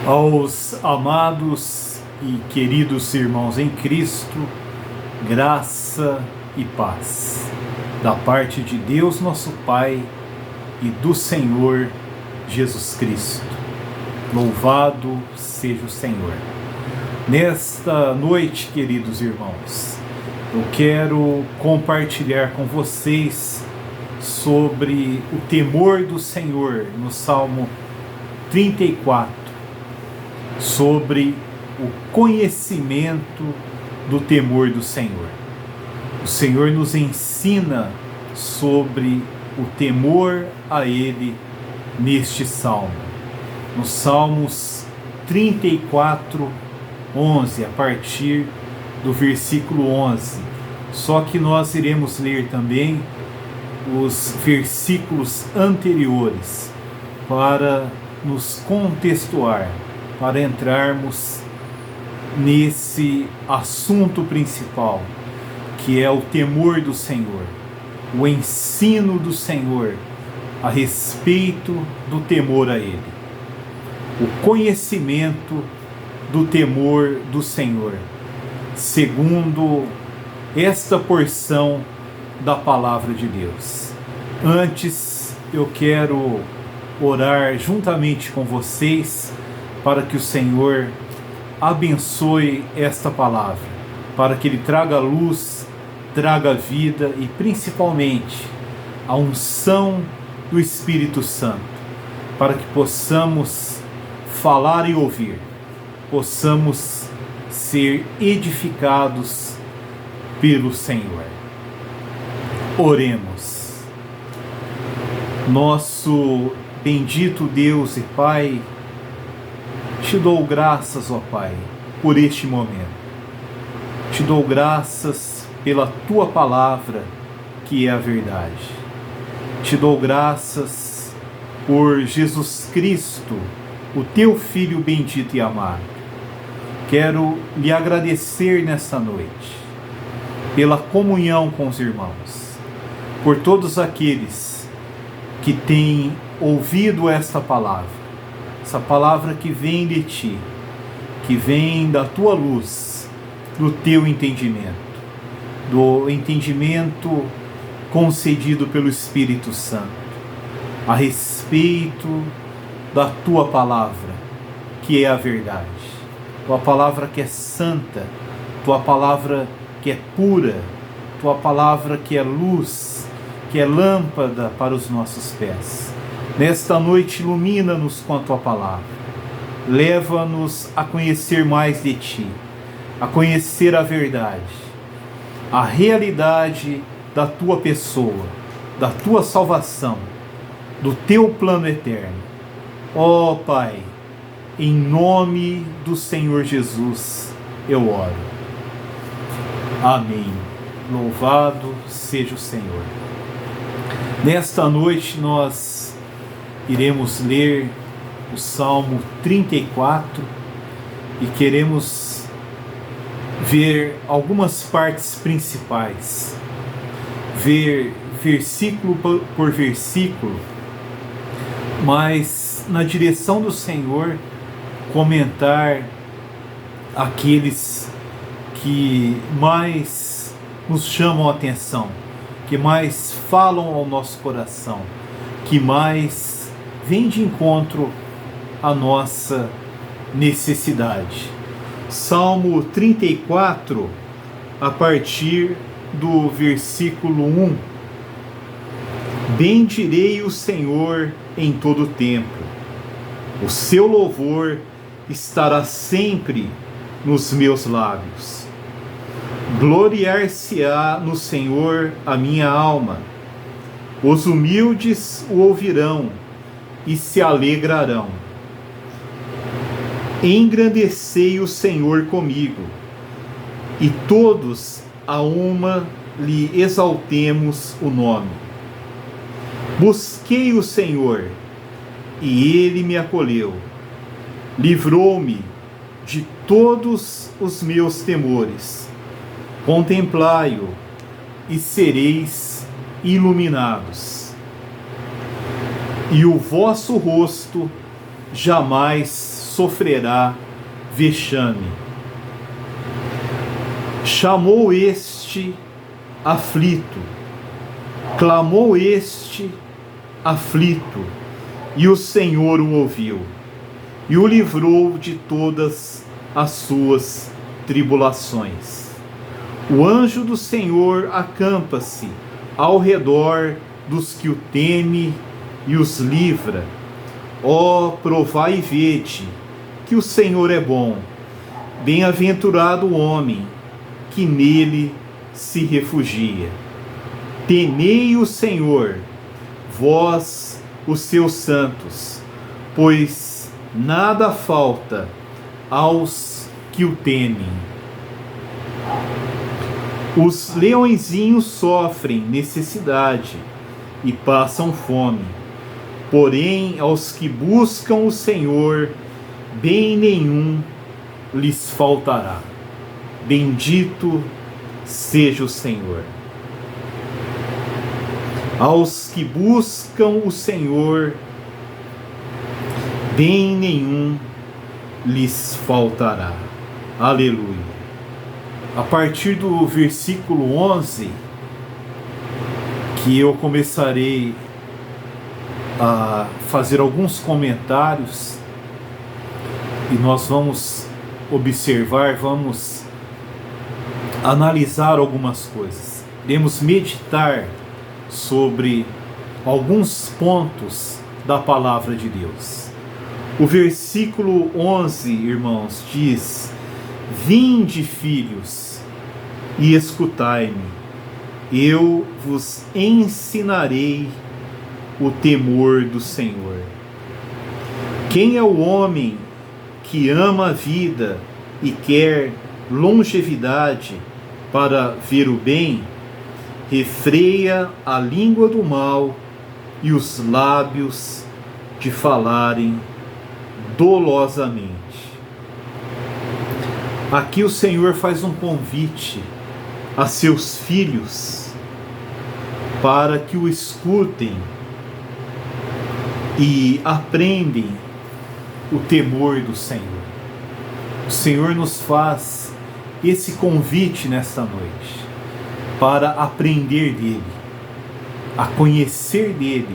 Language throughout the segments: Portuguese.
Aos amados e queridos irmãos em Cristo, graça e paz, da parte de Deus nosso Pai e do Senhor Jesus Cristo. Louvado seja o Senhor. Nesta noite, queridos irmãos, eu quero compartilhar com vocês sobre o temor do Senhor, no Salmo 34, sobre o conhecimento do temor do Senhor. O Senhor nos ensina sobre o temor a Ele neste Salmo. Nos Salmos 34, 11, a partir do versículo 11. Só que nós iremos ler também os versículos anteriores para nos contextuar, para entrarmos nesse assunto principal, que é o temor do Senhor, o ensino do Senhor a respeito do temor a Ele, o conhecimento do temor do Senhor, segundo esta porção da Palavra de Deus. Antes, eu quero orar juntamente com vocês para que o Senhor abençoe esta palavra, para que Ele traga luz, traga vida e principalmente a unção do Espírito Santo, para que possamos falar e ouvir, possamos ser edificados pelo Senhor. Oremos. Nosso bendito Deus e Pai, te dou graças, ó Pai, por este momento. Te dou graças pela Tua palavra, que é a verdade. Te dou graças por Jesus Cristo, o Teu Filho bendito e amado. Quero lhe agradecer nesta noite, pela comunhão com os irmãos, por todos aqueles que têm ouvido esta palavra, essa palavra que vem de Ti, que vem da Tua luz, do Teu entendimento, do entendimento concedido pelo Espírito Santo, a respeito da Tua palavra, que é a verdade, Tua palavra que é santa, Tua palavra que é pura, Tua palavra que é luz, que é lâmpada para os nossos pés. Nesta noite, ilumina-nos com a Tua palavra. Leva-nos a conhecer mais de Ti, a conhecer a verdade, a realidade da Tua pessoa, da Tua salvação, do Teu plano eterno. Ó Pai, em nome do Senhor Jesus, eu oro. Amém. Louvado seja o Senhor. Nesta noite nós iremos ler o Salmo 34 e queremos ver algumas partes principais, ver versículo por versículo, mas na direção do Senhor comentar aqueles que mais nos chamam a atenção, que mais falam ao nosso coração, que mais vem de encontro à nossa necessidade. Salmo 34, a partir do versículo 1. Bendirei o Senhor em todo o tempo. O seu louvor estará sempre nos meus lábios. Gloriar-se-á no Senhor a minha alma. Os humildes o ouvirão e se alegrarão. Engrandecei o Senhor comigo, e todos a uma lhe exaltemos o nome. Busquei o Senhor, e Ele me acolheu. Livrou-me de todos os meus temores. Contemplai-o, e sereis iluminados. E o vosso rosto jamais sofrerá vexame. Chamou este aflito, clamou este aflito, e o Senhor o ouviu, e o livrou de todas as suas tribulações. O anjo do Senhor acampa-se ao redor dos que o temem e os livra. Ó, provai e vede que o Senhor é bom. Bem-aventurado o homem que nele se refugia. Temei o Senhor, vós, os seus santos, pois nada falta aos que o temem. Os leõezinhos sofrem necessidade e passam fome, porém aos que buscam o Senhor, bem nenhum lhes faltará. Bendito seja o Senhor. Aos que buscam o Senhor, bem nenhum lhes faltará. Aleluia. A partir do versículo 11, que eu começarei a fazer alguns comentários, e nós vamos observar, vamos analisar algumas coisas. Iremos meditar sobre alguns pontos da palavra de Deus. O versículo 11, irmãos, diz: Vinde, filhos, e escutai-me, eu vos ensinarei o temor do Senhor. Quem é o homem que ama a vida e quer longevidade para ver o bem? Refreia a língua do mal e os lábios de falarem dolosamente. Aqui o Senhor faz um convite a seus filhos para que o escutem e aprendem o temor do Senhor. O Senhor nos faz esse convite nesta noite para aprender dele, a conhecer dele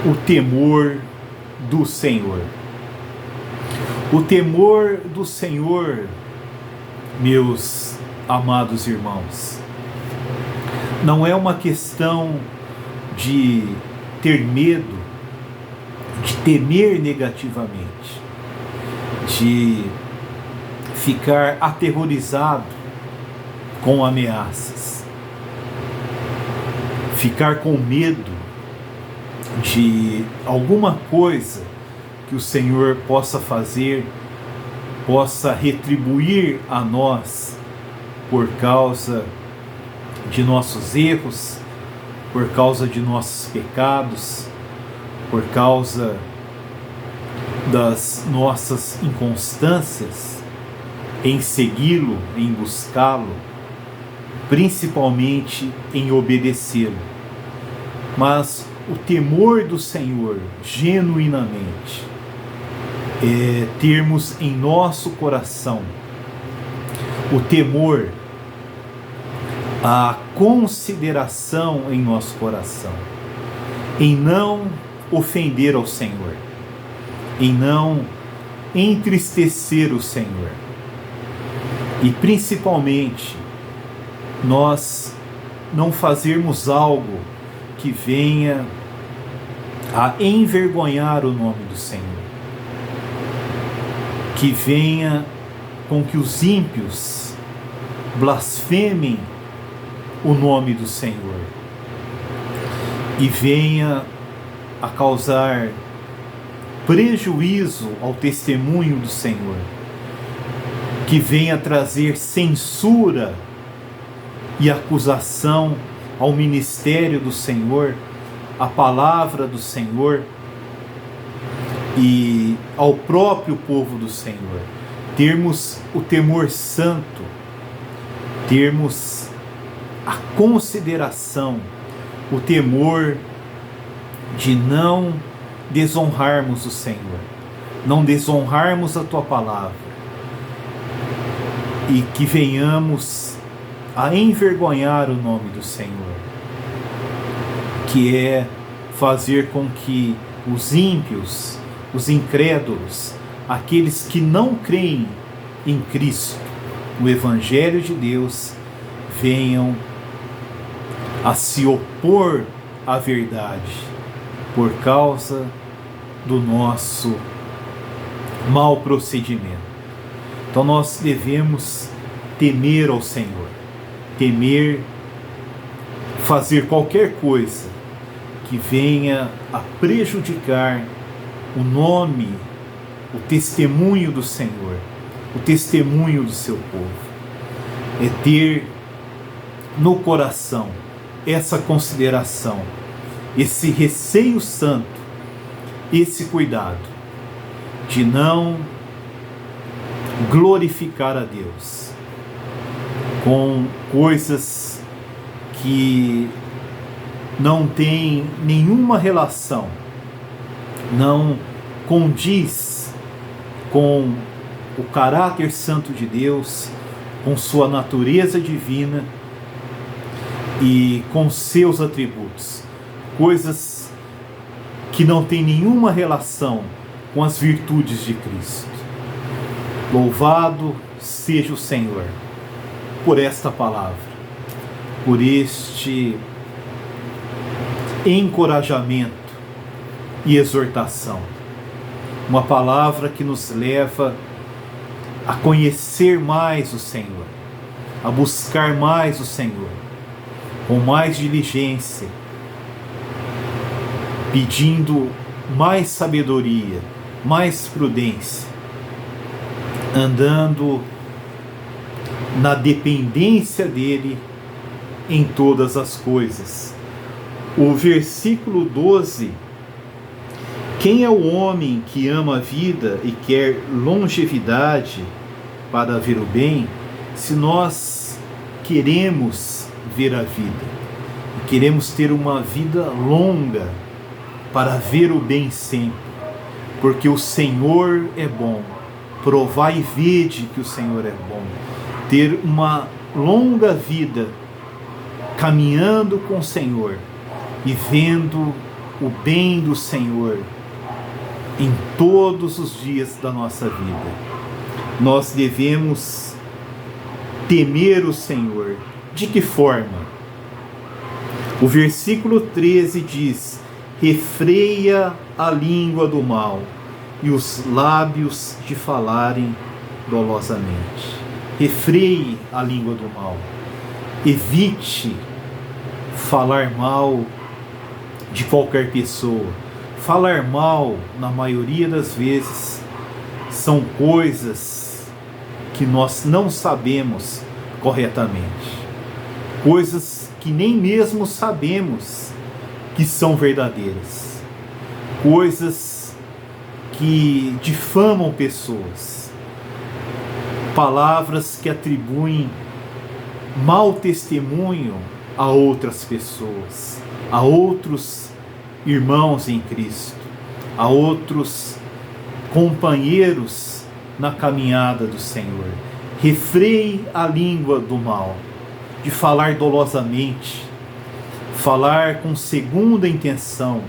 o temor do Senhor. O temor do Senhor, meus amados irmãos, não é uma questão de ter medo, de temer negativamente, de ficar aterrorizado com ameaças, ficar com medo de alguma coisa que o Senhor possa fazer, possa retribuir a nós por causa de nossos erros, por causa de nossos pecados, por causa das nossas inconstâncias em segui-lo, em buscá-lo, principalmente em obedecê-lo. Mas o temor do Senhor, genuinamente, é termos em nosso coração o temor, a consideração em nosso coração, em não ofender ao Senhor, em não entristecer o Senhor, e principalmente nós não fazermos algo que venha a envergonhar o nome do Senhor, que venha com que os ímpios blasfemem o nome do Senhor e venha a causar prejuízo ao testemunho do Senhor, que venha trazer censura e acusação ao ministério do Senhor, à palavra do Senhor e ao próprio povo do Senhor. Termos o temor santo, termos a consideração, o temor de não desonrarmos o Senhor, não desonrarmos a tua palavra e que venhamos a envergonhar o nome do Senhor, que é fazer com que os ímpios, os incrédulos, aqueles que não creem em Cristo, no Evangelho de Deus, venham a se opor à verdade por causa do nosso mau procedimento. Então nós devemos temer ao Senhor, temer fazer qualquer coisa que venha a prejudicar o nome, o testemunho do Senhor, o testemunho do seu povo. É ter no coração essa consideração, esse receio santo, esse cuidado de não glorificar a Deus com coisas que não têm nenhuma relação, não condiz com o caráter santo de Deus, com sua natureza divina e com seus atributos, coisas que não têm nenhuma relação com as virtudes de Cristo. Louvado seja o Senhor por esta palavra, por este encorajamento e exortação. Uma palavra que nos leva a conhecer mais o Senhor, a buscar mais o Senhor, com mais diligência, pedindo mais sabedoria, mais prudência, andando na dependência dele em todas as coisas. O versículo 12: quem é o homem que ama a vida e quer longevidade para ver o bem? Se nós queremos ver a vida, e queremos ter uma vida longa para ver o bem sempre, porque o Senhor é bom, provai e vede que o Senhor é bom. Ter uma longa vida caminhando com o Senhor e vendo o bem do Senhor em todos os dias da nossa vida. Nós devemos temer o Senhor. De que forma? O versículo 13 diz: refreia a língua do mal e os lábios de falarem dolosamente. Refreie a língua do mal. Evite falar mal de qualquer pessoa. Falar mal, na maioria das vezes, são coisas que nós não sabemos corretamente. Coisas que nem mesmo sabemos que são verdadeiras. Coisas que difamam pessoas. Palavras que atribuem mau testemunho a outras pessoas, a outros irmãos em Cristo, a outros companheiros na caminhada do Senhor. Refreie a língua do mal, de falar dolosamente, falar com segunda intenção,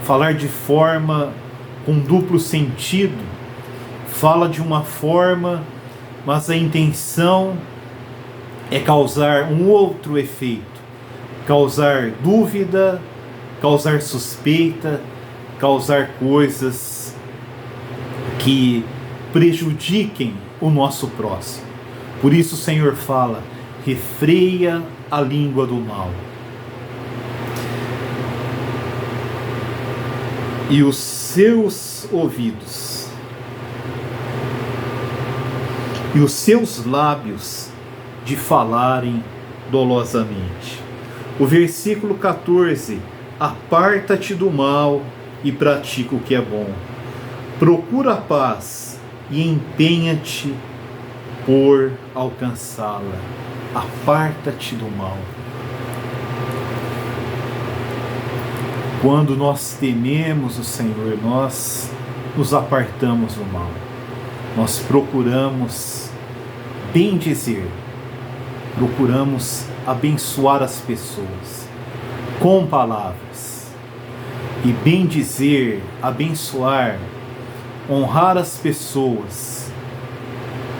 falar de forma com duplo sentido, fala de uma forma, mas a intenção é causar um outro efeito, causar dúvida, causar suspeita, causar coisas que prejudiquem o nosso próximo. Por isso o Senhor fala: refreia a língua do mal. E os seus ouvidos e os seus lábios de falarem dolosamente. O versículo 14: aparta-te do mal e pratica o que é bom. Procura a paz e empenha-te por alcançá-la. Aparta-te do mal. Quando nós tememos o Senhor, nós nos apartamos do mal. Nós procuramos bendizer, procuramos abençoar as pessoas com palavras. E bendizer, abençoar, honrar as pessoas,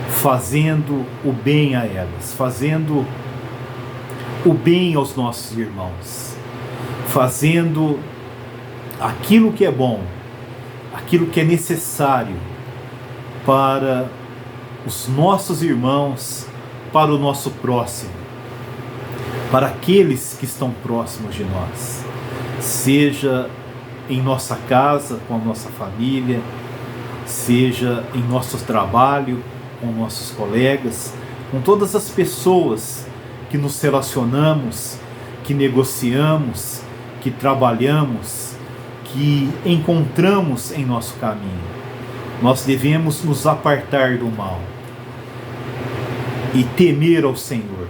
fazendo o bem a elas, fazendo o bem aos nossos irmãos, fazendo aquilo que é bom, aquilo que é necessário para os nossos irmãos, para o nosso próximo, para aqueles que estão próximos de nós, seja em nossa casa, com a nossa família, seja em nosso trabalho, com nossos colegas, com todas as pessoas que nos relacionamos, que negociamos, que trabalhamos, que encontramos em nosso caminho. Nós devemos nos apartar do mal e temer ao Senhor,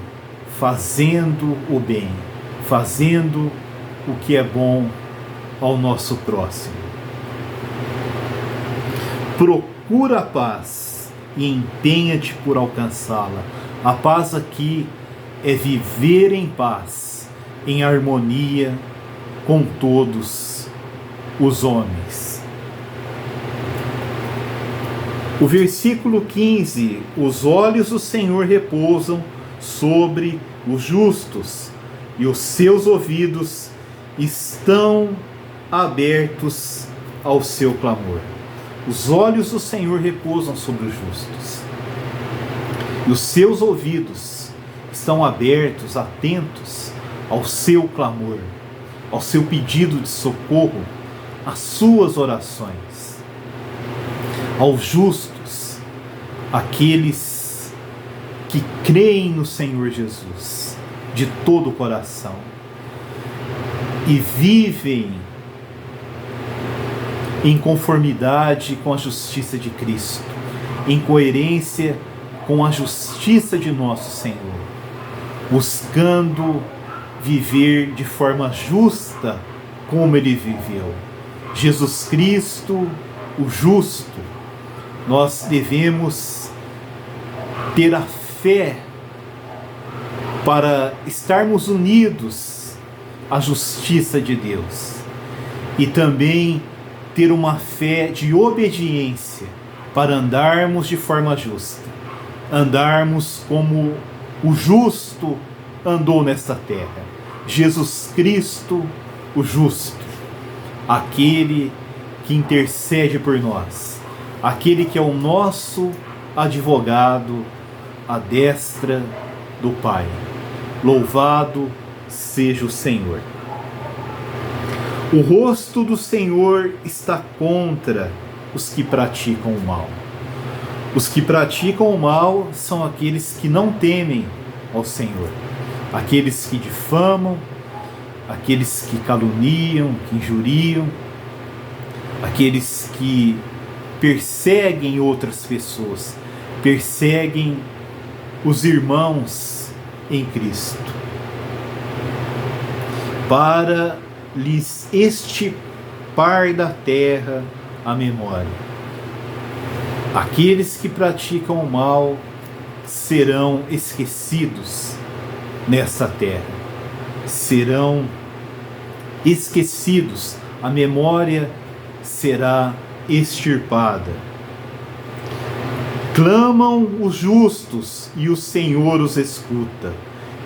fazendo o bem, fazendo o que é bom ao nosso próximo. Procura a paz e empenha-te por alcançá-la. A paz aqui é viver em paz, em harmonia com todos os homens. O versículo 15: os olhos do Senhor repousam sobre os justos, e os seus ouvidos estão abertos ao seu clamor. Os olhos do Senhor repousam sobre os justos, e os seus ouvidos estão abertos, atentos ao seu clamor, ao seu pedido de socorro, às suas orações. Aos justos, aqueles que creem no Senhor Jesus de todo o coração e vivem em conformidade com a justiça de Cristo, em coerência com a justiça de nosso Senhor, buscando viver de forma justa como Ele viveu. Jesus Cristo, o justo. Nós devemos ter a fé para estarmos unidos à justiça de Deus e também ter uma fé de obediência para andarmos de forma justa, andarmos como o justo andou nesta terra. Jesus Cristo, o justo, aquele que intercede por nós, aquele que é o nosso advogado à destra do Pai. Louvado seja o Senhor. O rosto do Senhor está contra os que praticam o mal. Os que praticam o mal são aqueles que não temem ao Senhor, aqueles que difamam, aqueles que caluniam, que injuriam, aqueles que perseguem outras pessoas, perseguem os irmãos em Cristo, para lhes extirpar da terra a memória. Aqueles que praticam o mal serão esquecidos nessa terra, serão esquecidos, a memória será extirpada. Clamam os justos e o Senhor os escuta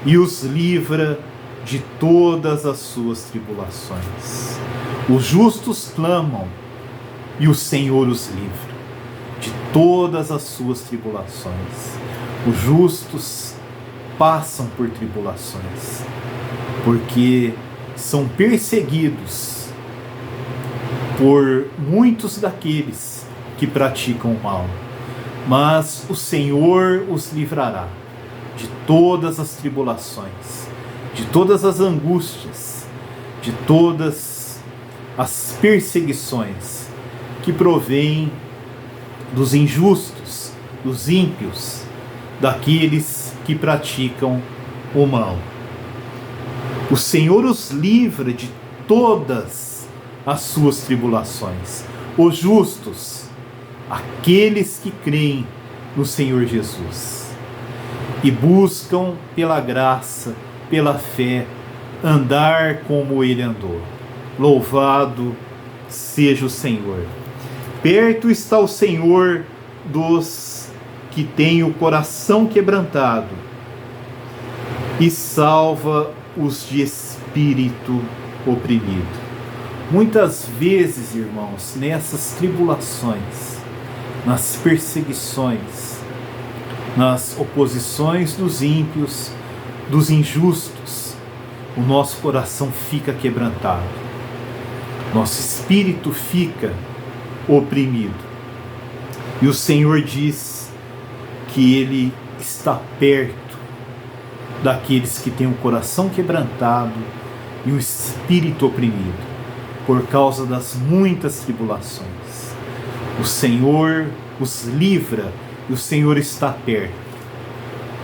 e os livra de todas as suas tribulações. Os justos clamam e o Senhor os livra de todas as suas tribulações. Os justos passam por tribulações porque são perseguidos por muitos daqueles que praticam o mal, mas o Senhor os livrará de todas as tribulações, de todas as angústias, de todas as perseguições que provêm dos injustos, dos ímpios, daqueles que praticam o mal. O Senhor os livra de todas as suas tribulações. Os justos, aqueles que creem no Senhor Jesus e buscam pela graça, pela fé, andar como Ele andou. Louvado seja o Senhor. Perto está o Senhor dos que têm o coração quebrantado e salva os de espírito oprimido. Muitas vezes, irmãos, nessas tribulações, nas perseguições, nas oposições dos ímpios, dos injustos, o nosso coração fica quebrantado, nosso espírito fica oprimido. E o Senhor diz que Ele está perto daqueles que têm o coração quebrantado e o espírito oprimido, por causa das muitas tribulações. O Senhor os livra e o Senhor está perto,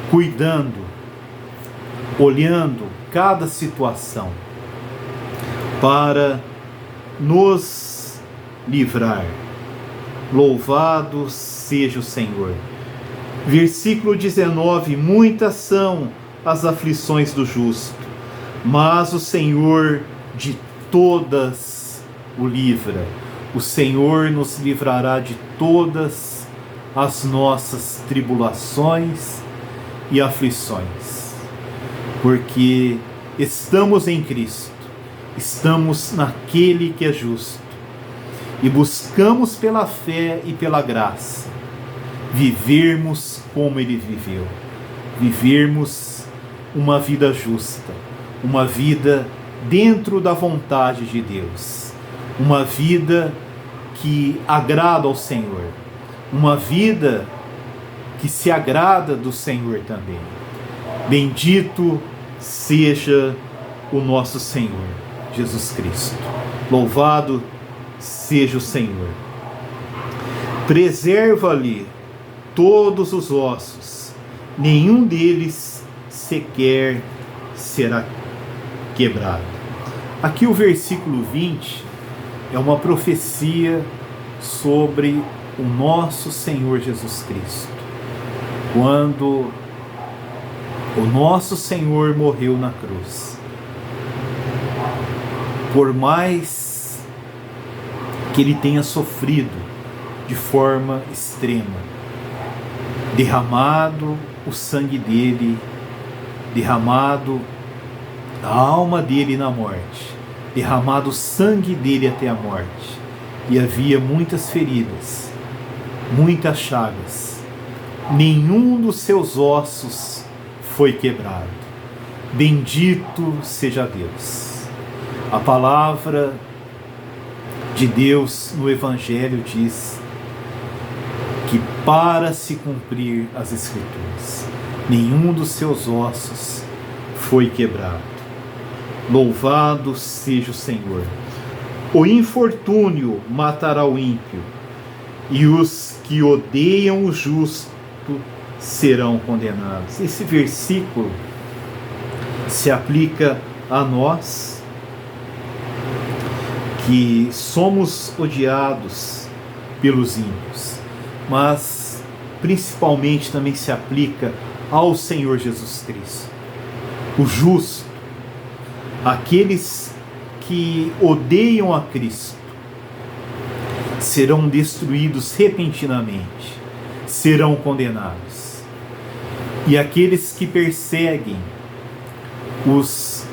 cuidando, olhando cada situação para nos livrar. Louvado seja o Senhor. Versículo 19: muitas são as aflições do justo, mas o Senhor de todas o livra. O Senhor nos livrará de todas as nossas tribulações e aflições, porque estamos em Cristo, estamos naquele que é justo, e buscamos pela fé e pela graça vivermos como Ele viveu, vivermos uma vida justa, uma vida dentro da vontade de Deus, uma vida que agrada ao Senhor, uma vida que se agrada do Senhor também. Bendito seja o nosso Senhor Jesus Cristo. Louvado seja o Senhor. Preserva-lhe todos os ossos, nenhum deles sequer será quebrado. Aqui o versículo 20 é uma profecia sobre o nosso Senhor Jesus Cristo. Quando o nosso Senhor morreu na cruz, por mais que Ele tenha sofrido de forma extrema, derramado o sangue dele, derramado a alma dele na morte, derramado o sangue dele até a morte, e havia muitas feridas, muitas chagas, nenhum dos seus ossos foi quebrado. Bendito seja Deus. A palavra de Deus no Evangelho diz que para se cumprir as Escrituras, nenhum dos seus ossos foi quebrado. Louvado seja o Senhor. O infortúnio matará o ímpio, e os que odeiam o justo serão condenados. Esse versículo se aplica a nós que somos odiados pelos ímpios, mas principalmente também se aplica ao Senhor Jesus Cristo, o justo. Aqueles que odeiam a Cristo serão destruídos repentinamente, serão condenados. E aqueles que perseguem os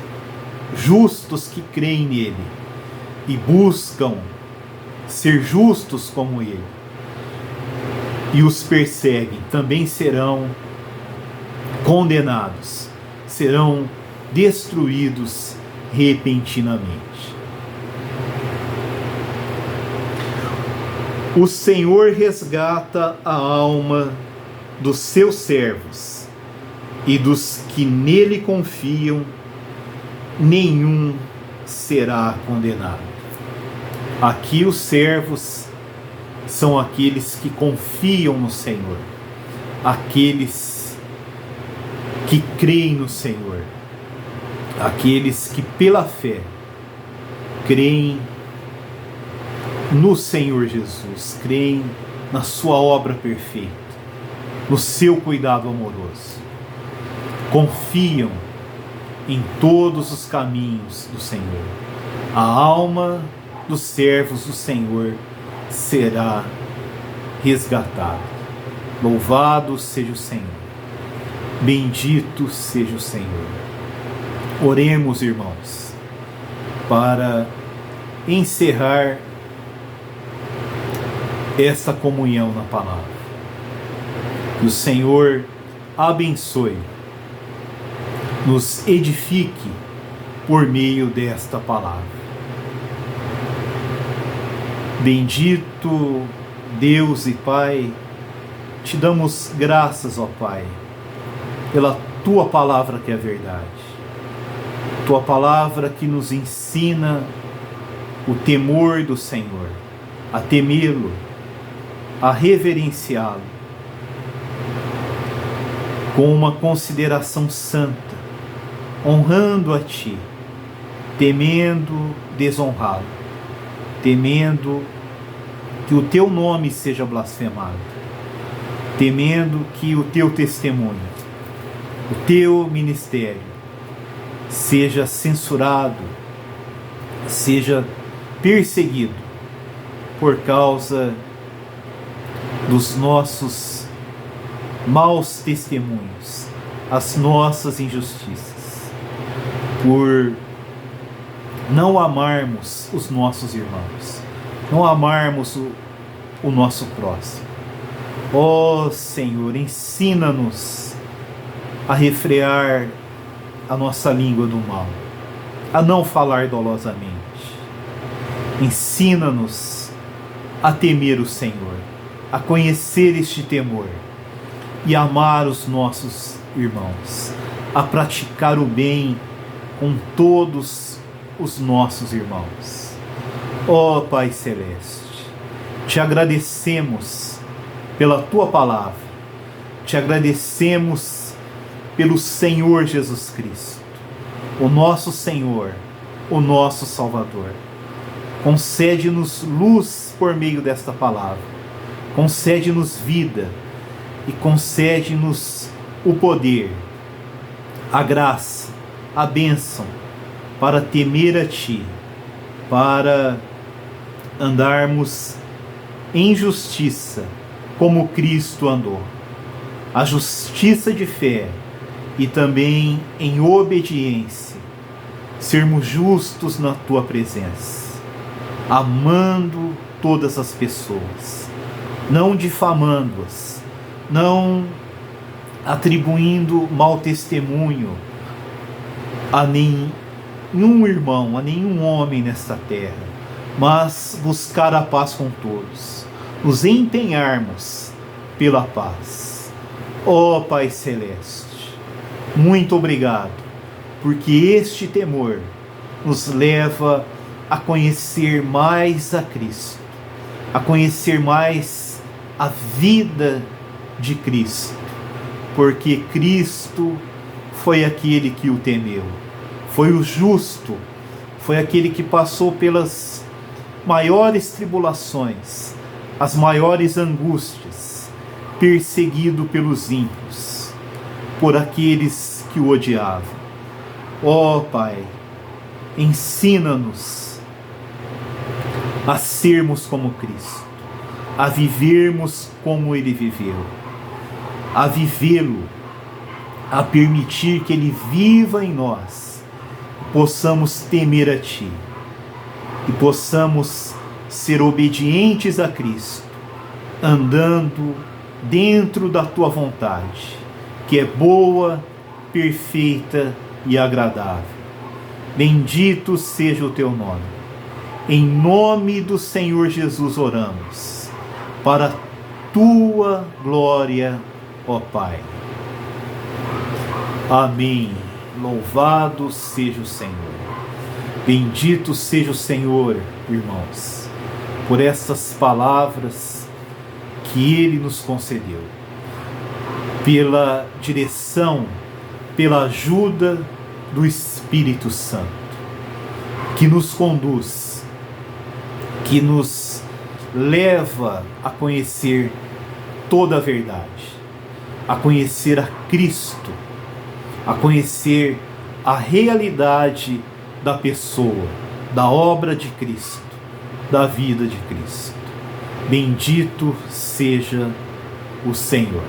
justos que creem nele e buscam ser justos como ele, e os perseguem, também serão condenados, serão destruídos repentinamente. O Senhor resgata a alma dos seus servos, e dos que nele confiam, nenhum será condenado. Aqui os servos são aqueles que confiam no Senhor, aqueles que creem no Senhor, aqueles que pela fé creem no Senhor Jesus, creem na sua obra perfeita, no seu cuidado amoroso. Confiam em todos os caminhos do Senhor. A alma dos servos do Senhor será resgatada. Louvado seja o Senhor. Bendito seja o Senhor. Oremos, irmãos, para encerrar esta comunhão na palavra. Que o Senhor abençoe, nos edifique por meio desta palavra. Bendito Deus e Pai, te damos graças, ó Pai, pela Tua palavra que é verdade. Tua palavra que nos ensina o temor do Senhor, a temê-lo, a reverenciá-lo, com uma consideração santa, honrando a Ti, temendo desonrá-lo, temendo que o Teu nome seja blasfemado, temendo que o Teu testemunho, o Teu ministério seja censurado, seja perseguido por causa dos nossos maus testemunhos, as nossas injustiças, por não amarmos os nossos irmãos, não amarmos o nosso próximo. Ó Senhor, ensina-nos a refrear a nossa língua do mal, a não falar dolosamente. Ensina-nos a temer o Senhor, a conhecer este temor e amar os nossos irmãos, a praticar o bem com todos os nossos irmãos. Ó Pai Celeste, te agradecemos pela Tua palavra, te agradecemos pelo Senhor Jesus Cristo, o nosso Senhor, o nosso Salvador. Concede-nos luz por meio desta palavra, concede-nos vida e concede-nos o poder, a graça, a bênção para temer a Ti, para andarmos em justiça como Cristo andou, a justiça de fé e também em obediência, sermos justos na Tua presença, amando todas as pessoas, não difamando-as, não atribuindo mau testemunho a nenhum irmão, a nenhum homem nesta terra, mas buscar a paz com todos, nos empenharmos pela paz. Ó Pai Celeste, muito obrigado, porque este temor nos leva a conhecer mais a Cristo, a conhecer mais a vida de Cristo, porque Cristo foi aquele que o temeu, foi o justo, foi aquele que passou pelas maiores tribulações, as maiores angústias, perseguido pelos ímpios, por aqueles que o odiavam. Ó Pai, ensina-nos a sermos como Cristo, a vivermos como Ele viveu, a vivê-lo, a permitir que Ele viva em nós, possamos temer a Ti e possamos ser obedientes a Cristo, andando dentro da Tua vontade, que é boa, perfeita e agradável. Bendito seja o Teu nome. Em nome do Senhor Jesus oramos, para a Tua glória, ó Pai. Amém. Louvado seja o Senhor. Bendito seja o Senhor, irmãos, por essas palavras que Ele nos concedeu, pela direção, pela ajuda do Espírito Santo, que nos conduz, que nos leva a conhecer toda a verdade, a conhecer a Cristo, a conhecer a realidade da pessoa, da obra de Cristo, da vida de Cristo. Bendito seja o Senhor.